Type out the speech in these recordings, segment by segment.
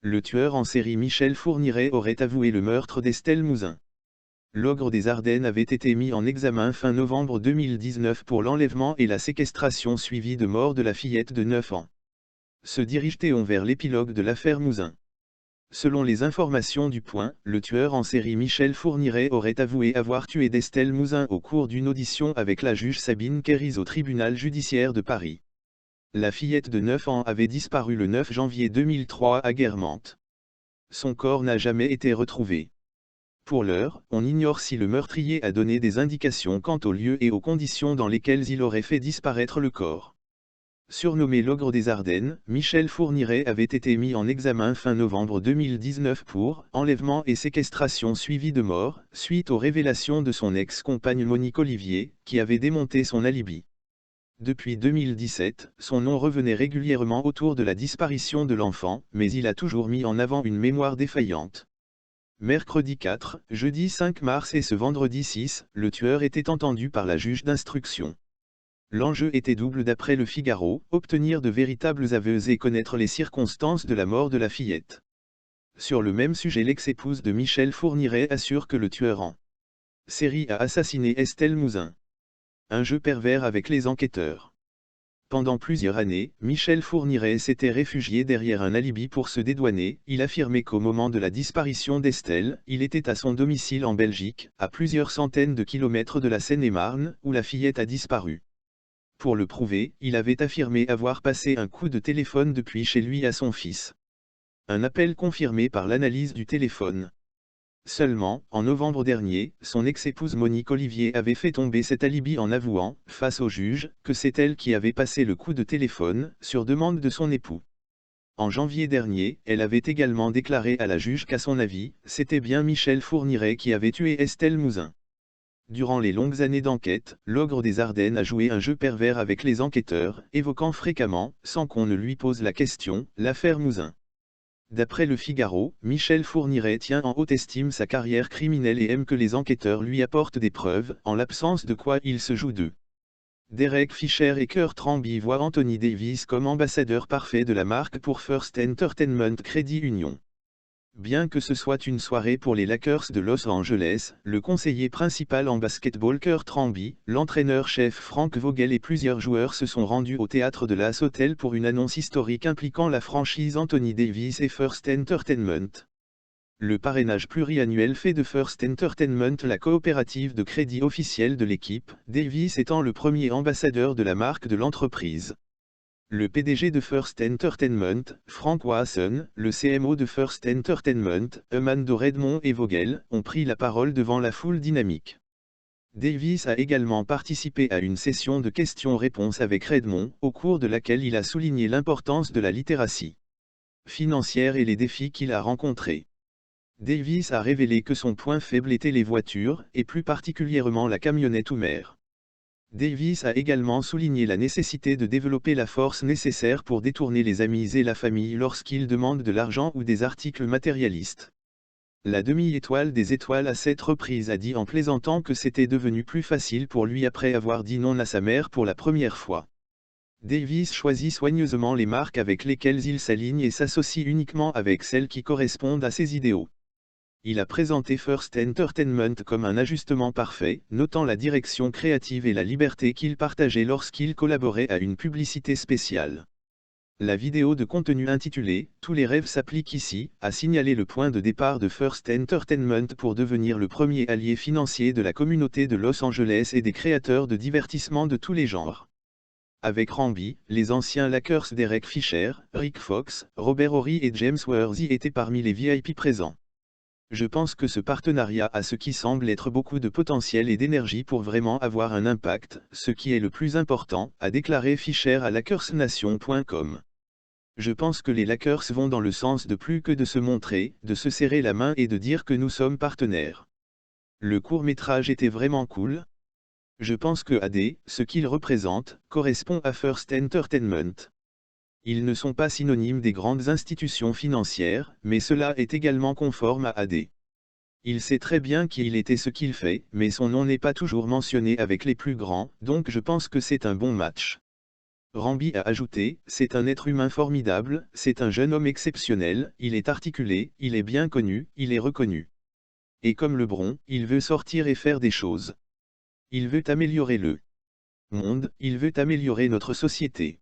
Le tueur en série Michel Fourniret aurait avoué le meurtre d'Estelle Mouzin. L'ogre des Ardennes avait été mis en examen fin novembre 2019 pour l'enlèvement et la séquestration suivie de mort de la fillette de 9 ans. Se dirige-t-on vers l'épilogue de l'affaire Mouzin? Selon les informations du Point, le tueur en série Michel Fourniret aurait avoué avoir tué d'Estelle Mouzin au cours d'une audition avec la juge Sabine Kéris au tribunal judiciaire de Paris. La fillette de 9 ans avait disparu le 9 janvier 2003 à Guermantes. Son corps n'a jamais été retrouvé. Pour l'heure, on ignore si le meurtrier a donné des indications quant au lieu et aux conditions dans lesquelles il aurait fait disparaître le corps. Surnommé l'ogre des Ardennes, Michel Fourniret avait été mis en examen fin novembre 2019 pour enlèvement et séquestration suivie de mort, suite aux révélations de son ex-compagne Monique Olivier, qui avait démonté son alibi. Depuis 2017, son nom revenait régulièrement autour de la disparition de l'enfant, mais il a toujours mis en avant une mémoire défaillante. Mercredi 4, jeudi 5 mars et ce vendredi 6, le tueur était entendu par la juge d'instruction. L'enjeu était double d'après Le Figaro, obtenir de véritables aveux et connaître les circonstances de la mort de la fillette. Sur le même sujet, l'ex-épouse de Michel Fourniret assure que le tueur en série a assassiné Estelle Mouzin. Un jeu pervers avec les enquêteurs. Pendant plusieurs années, Michel Fourniret s'était réfugié derrière un alibi pour se dédouaner. Il affirmait qu'au moment de la disparition d'Estelle, il était à son domicile en Belgique, à plusieurs centaines de kilomètres de la Seine-et-Marne, où la fillette a disparu. Pour le prouver, il avait affirmé avoir passé un coup de téléphone depuis chez lui à son fils. Un appel confirmé par l'analyse du téléphone. Seulement, en novembre dernier, son ex-épouse Monique Olivier avait fait tomber cet alibi en avouant, face au juge, que c'est elle qui avait passé le coup de téléphone, sur demande de son époux. En janvier dernier, elle avait également déclaré à la juge qu'à son avis, c'était bien Michel Fourniret qui avait tué Estelle Mouzin. Durant les longues années d'enquête, l'ogre des Ardennes a joué un jeu pervers avec les enquêteurs, évoquant fréquemment, sans qu'on ne lui pose la question, l'affaire Mouzin. D'après Le Figaro, Michel Fourniret tient en haute estime sa carrière criminelle et aime que les enquêteurs lui apportent des preuves, en l'absence de quoi il se joue d'eux. Derek Fisher et Kurt Tranby voient Anthony Davis comme ambassadeur parfait de la marque pour First Entertainment Credit Union. Bien que ce soit une soirée pour les Lakers de Los Angeles, le conseiller principal en basketball Kurt Tranby, l'entraîneur-chef Frank Vogel et plusieurs joueurs se sont rendus au théâtre de l'As Hotel pour une annonce historique impliquant la franchise Anthony Davis et First Entertainment. Le parrainage pluriannuel fait de First Entertainment la coopérative de crédit officielle de l'équipe, Davis étant le premier ambassadeur de la marque de l'entreprise. Le PDG de First Entertainment, Frank Wasson, le CMO de First Entertainment, Amando Redmond et Vogel, ont pris la parole devant la foule dynamique. Davis a également participé à une session de questions-réponses avec Redmond, au cours de laquelle il a souligné l'importance de la littératie financière et les défis qu'il a rencontrés. Davis a révélé que son point faible était les voitures, et plus particulièrement la camionnette Hummer. Davis a également souligné la nécessité de développer la force nécessaire pour détourner les amis et la famille lorsqu'ils demandent de l'argent ou des articles matérialistes. La demi-étoile des étoiles à 7 reprises a dit en plaisantant que c'était devenu plus facile pour lui après avoir dit non à sa mère pour la première fois. Davis choisit soigneusement les marques avec lesquelles il s'aligne et s'associe uniquement avec celles qui correspondent à ses idéaux. Il a présenté First Entertainment comme un ajustement parfait, notant la direction créative et la liberté qu'il partageait lorsqu'il collaborait à une publicité spéciale. La vidéo de contenu intitulée « Tous les rêves s'appliquent ici » a signalé le point de départ de First Entertainment pour devenir le premier allié financier de la communauté de Los Angeles et des créateurs de divertissement de tous les genres. Avec Tranby, les anciens Lakers Derek Fisher, Rick Fox, Robert Horry et James Worthy étaient parmi les VIP présents. Je pense que ce partenariat a ce qui semble être beaucoup de potentiel et d'énergie pour vraiment avoir un impact, ce qui est le plus important, a déclaré Fisher à LakersNation.com. Je pense que les Lakers vont dans le sens de plus que de se montrer, de se serrer la main et de dire que nous sommes partenaires. Le court-métrage était vraiment cool. Je pense que AD, ce qu'il représente, correspond à First Entertainment. Ils ne sont pas synonymes des grandes institutions financières, mais cela est également conforme à AD. Il sait très bien qui il est et ce qu'il fait, mais son nom n'est pas toujours mentionné avec les plus grands, donc je pense que c'est un bon match. Rambi a ajouté, c'est un être humain formidable, c'est un jeune homme exceptionnel, il est articulé, il est bien connu, il est reconnu. Et comme LeBron, il veut sortir et faire des choses. Il veut améliorer le monde, il veut améliorer notre société.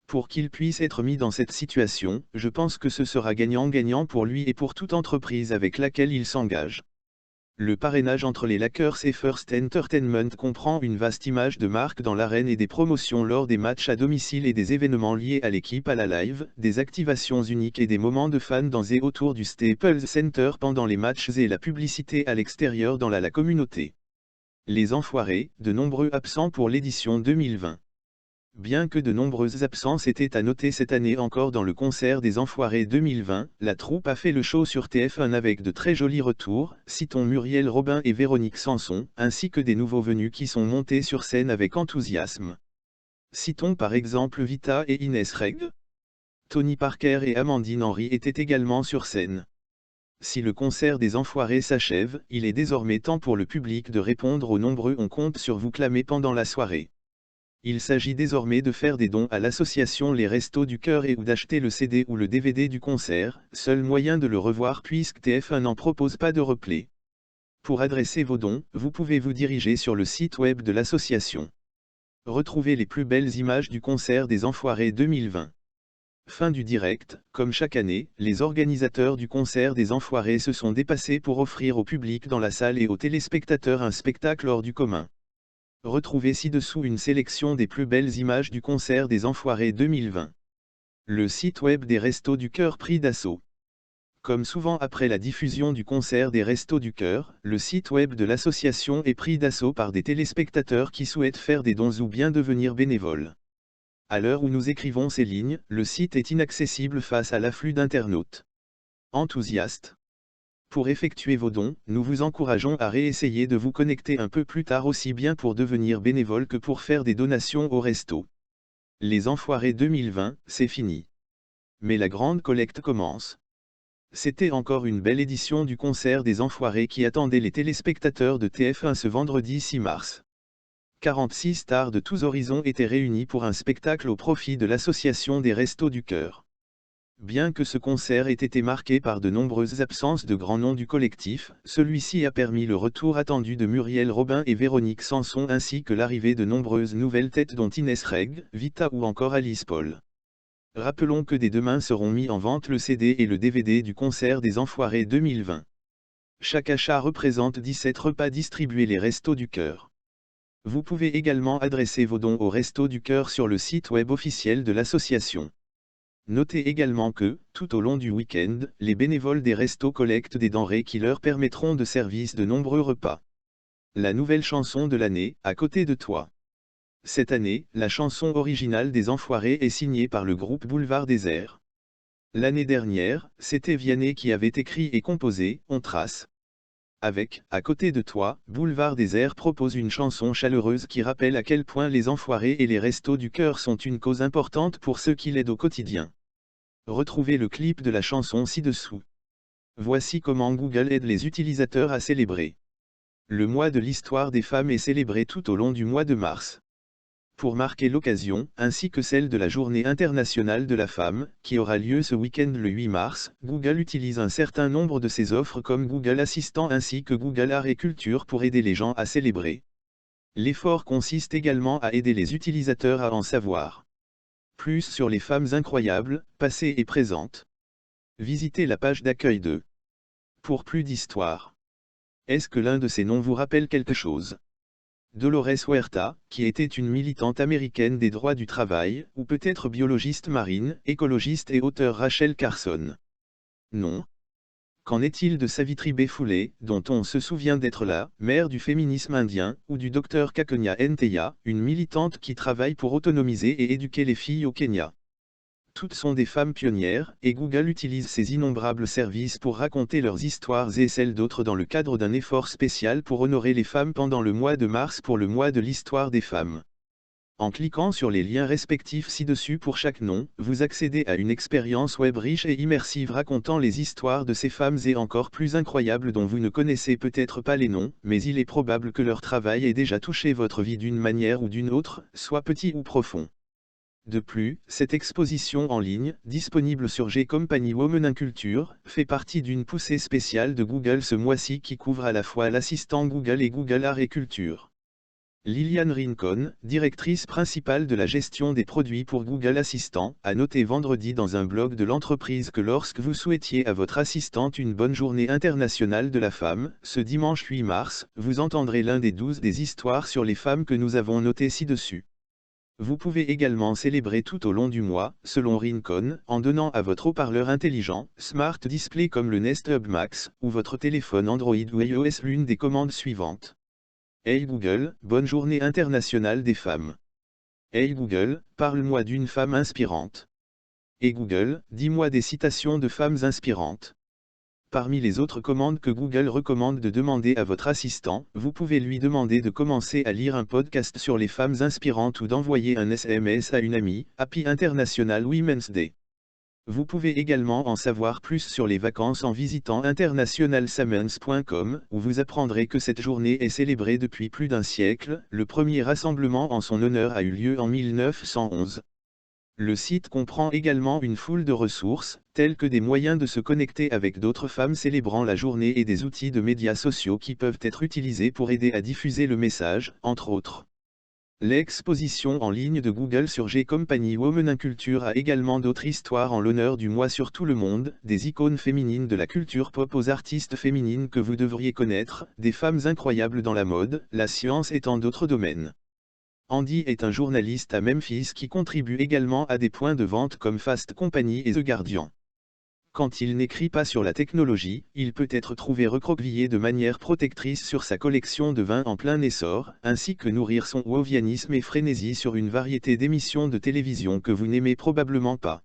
Pour qu'il puisse être mis dans cette situation, je pense que ce sera gagnant-gagnant pour lui et pour toute entreprise avec laquelle il s'engage. Le parrainage entre les Lakers et First Entertainment comprend une vaste image de marque dans l'arène et des promotions lors des matchs à domicile et des événements liés à l'équipe à la live, des activations uniques et des moments de fans dans et autour du Staples Center pendant les matchs et la publicité à l'extérieur dans la communauté. Les Enfoirés, de nombreux absents pour l'édition 2020. Bien que de nombreuses absences étaient à noter cette année encore dans le concert des Enfoirés 2020, la troupe a fait le show sur TF1 avec de très jolis retours, citons Muriel Robin et Véronique Sanson, ainsi que des nouveaux venus qui sont montés sur scène avec enthousiasme. Citons par exemple Vita et Inès Reg. Tony Parker et Amandine Henry étaient également sur scène. Si le concert des Enfoirés s'achève, il est désormais temps pour le public de répondre aux nombreux on compte sur vous clamés pendant la soirée. Il s'agit désormais de faire des dons à l'association Les Restos du Cœur et ou d'acheter le CD ou le DVD du concert, seul moyen de le revoir puisque TF1 n'en propose pas de replay. Pour adresser vos dons, vous pouvez vous diriger sur le site web de l'association. Retrouvez les plus belles images du concert des Enfoirés 2020. Fin du direct, comme chaque année, les organisateurs du concert des Enfoirés se sont dépassés pour offrir au public dans la salle et aux téléspectateurs un spectacle hors du commun. Retrouvez ci-dessous une sélection des plus belles images du concert des Enfoirés 2020. Le site web des Restos du Cœur pris d'assaut. Comme souvent après la diffusion du concert des Restos du Cœur, le site web de l'association est pris d'assaut par des téléspectateurs qui souhaitent faire des dons ou bien devenir bénévoles. À l'heure où nous écrivons ces lignes, le site est inaccessible face à l'afflux d'internautes. Enthousiastes. Pour effectuer vos dons, nous vous encourageons à réessayer de vous connecter un peu plus tard aussi bien pour devenir bénévole que pour faire des donations au resto. Les Enfoirés 2020, c'est fini. Mais la grande collecte commence. C'était encore une belle édition du concert des Enfoirés qui attendait les téléspectateurs de TF1 ce vendredi 6 mars. 46 stars de tous horizons étaient réunis pour un spectacle au profit de l'association des Restos du Cœur. Bien que ce concert ait été marqué par de nombreuses absences de grands noms du collectif, celui-ci a permis le retour attendu de Muriel Robin et Véronique Sanson ainsi que l'arrivée de nombreuses nouvelles têtes dont Inès Reg, Vita ou encore Alice Paul. Rappelons que dès demain seront mis en vente le CD et le DVD du concert des Enfoirés 2020. Chaque achat représente 17 repas distribués les Restos du Cœur. Vous pouvez également adresser vos dons au Restos du Cœur sur le site web officiel de l'association. Notez également que, tout au long du week-end, les bénévoles des restos collectent des denrées qui leur permettront de servir de nombreux repas. La nouvelle chanson de l'année, À côté de toi. Cette année, la chanson originale des Enfoirés est signée par le groupe Boulevard Désert. L'année dernière, c'était Vianney qui avait écrit et composé On Trace. Avec À côté de toi, Boulevard Désert propose une chanson chaleureuse qui rappelle à quel point les Enfoirés et les Restos du Cœur sont une cause importante pour ceux qui l'aident au quotidien. Retrouvez le clip de la chanson ci-dessous. Voici comment Google aide les utilisateurs à célébrer. Le mois de l'histoire des femmes est célébré tout au long du mois de mars. Pour marquer l'occasion, ainsi que celle de la Journée internationale de la femme, qui aura lieu ce week-end le 8 mars, Google utilise un certain nombre de ses offres comme Google Assistant ainsi que Google Art et Culture pour aider les gens à célébrer. L'effort consiste également à aider les utilisateurs à en savoir plus sur les femmes incroyables, passées et présentes. Visitez la page d'accueil de Pour plus d'histoire. Est-ce que l'un de ces noms vous rappelle quelque chose? Dolores Huerta, qui était une militante américaine des droits du travail, ou peut-être biologiste marine, écologiste et auteur Rachel Carson. Non. Qu'en est-il de Savitri B. Phule, dont on se souvient d'être la mère du féminisme indien, ou du Dr Kakonya Nteya, une militante qui travaille pour autonomiser et éduquer les filles au Kenya? Toutes sont des femmes pionnières, et Google utilise ces innombrables services pour raconter leurs histoires et celles d'autres dans le cadre d'un effort spécial pour honorer les femmes pendant le mois de mars pour le mois de l'histoire des femmes. En cliquant sur les liens respectifs ci-dessus pour chaque nom, vous accédez à une expérience web riche et immersive racontant les histoires de ces femmes et encore plus incroyables dont vous ne connaissez peut-être pas les noms, mais il est probable que leur travail ait déjà touché votre vie d'une manière ou d'une autre, soit petit ou profond. De plus, cette exposition en ligne, disponible sur G-Company Women Culture, fait partie d'une poussée spéciale de Google ce mois-ci qui couvre à la fois l'assistant Google et Google Art et Culture. Liliane Rincon, directrice principale de la gestion des produits pour Google Assistant, a noté vendredi dans un blog de l'entreprise que lorsque vous souhaitiez à votre assistante une bonne journée internationale de la femme, ce dimanche 8 mars, vous entendrez l'un des 12 des histoires sur les femmes que nous avons notées ci-dessus. Vous pouvez également célébrer tout au long du mois, selon Rincon, en donnant à votre haut-parleur intelligent, Smart Display comme le Nest Hub Max, ou votre téléphone Android ou iOS l'une des commandes suivantes. Hey Google, bonne journée internationale des femmes. Hey Google, parle-moi d'une femme inspirante. Et Google, dis-moi des citations de femmes inspirantes. Parmi les autres commandes que Google recommande de demander à votre assistant, vous pouvez lui demander de commencer à lire un podcast sur les femmes inspirantes ou d'envoyer un SMS à une amie, Happy International Women's Day. Vous pouvez également en savoir plus sur les vacances en visitant internationalsamens.com, où vous apprendrez que cette journée est célébrée depuis plus d'un siècle. Le premier rassemblement en son honneur a eu lieu en 1911. Le site comprend également une foule de ressources, telles que des moyens de se connecter avec d'autres femmes célébrant la journée et des outils de médias sociaux qui peuvent être utilisés pour aider à diffuser le message, entre autres. L'exposition en ligne de Google sur G-Company Women Culture a également d'autres histoires en l'honneur du mois sur tout le monde, des icônes féminines de la culture pop aux artistes féminines que vous devriez connaître, des femmes incroyables dans la mode, la science et tant d'autres domaines. Andy est un journaliste à Memphis qui contribue également à des points de vente comme Fast Company et The Guardian. Quand il n'écrit pas sur la technologie, il peut être trouvé recroquevillé de manière protectrice sur sa collection de vins en plein essor, ainsi que nourrir son wovianisme et frénésie sur une variété d'émissions de télévision que vous n'aimez probablement pas.